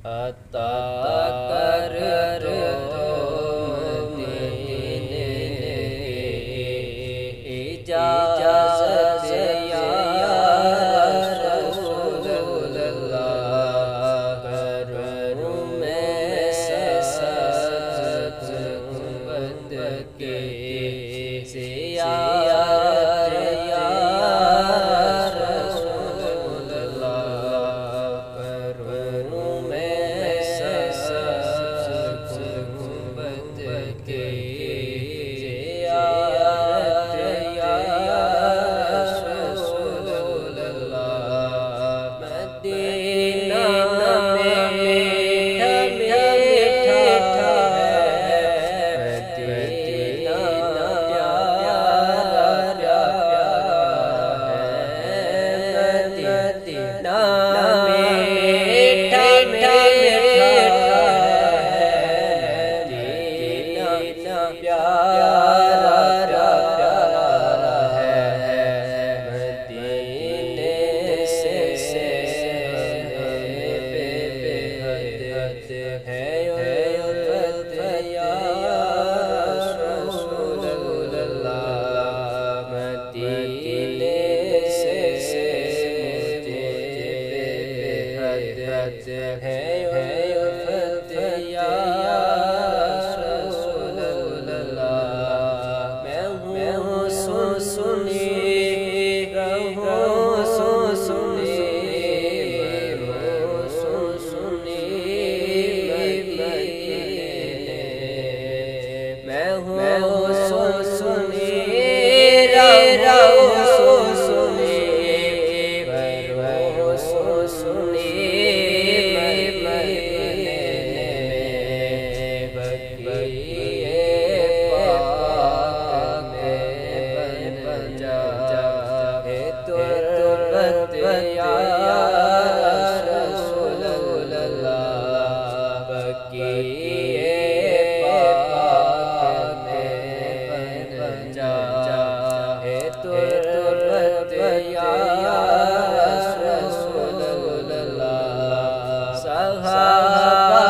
अता कर दो मदीने इजाज़त या रसूल अल्लाह। करूं मैं सब्ज़ गुंबद की ज़ियारत या रसूल अल्लाह। करूं मैं सब्ज़ गुंबद की ज़ियारत या रसूल अल्लाह। मदीना मीठा मीठा है, मदीना प्यारा प्यारा है, मदीना मीठा मीठा है, मदीना प्यारा प्यारा है। मदीने से बेहद है उल्फत या रसूल अल्लाह। मदीने से बेहद है उल्फत या रसूल अल्लाह। मैं हूँ सुनी रहूं सुनी सुनी मैं हूँ सुनी रहूं सुनी सुनी बकिए पाक में बन जा है तुरबत या रसूल अल्लाह। बकिए पाक में बन जा है तुरबत या रसूल अल्लाह। सहाबा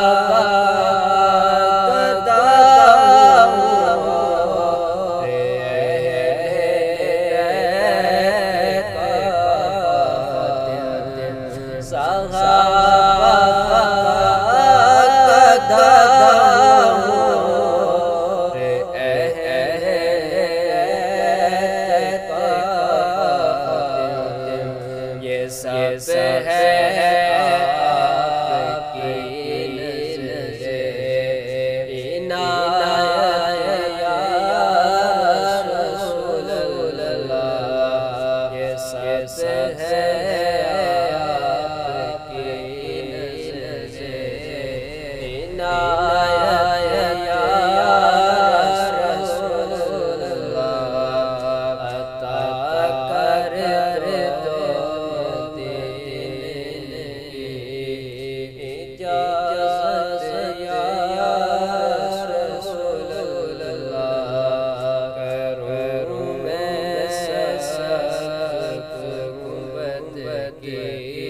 ये सब है आपकी नज़रे इनायत या रसूल अल्लाह। ये सब है आपकी नज़रे इनायत या रसूल अल्लाह। अता कर दो मदीने इजाज़त या रसूल अल्लाह। करूं मैं सब्ज़ गुंबद की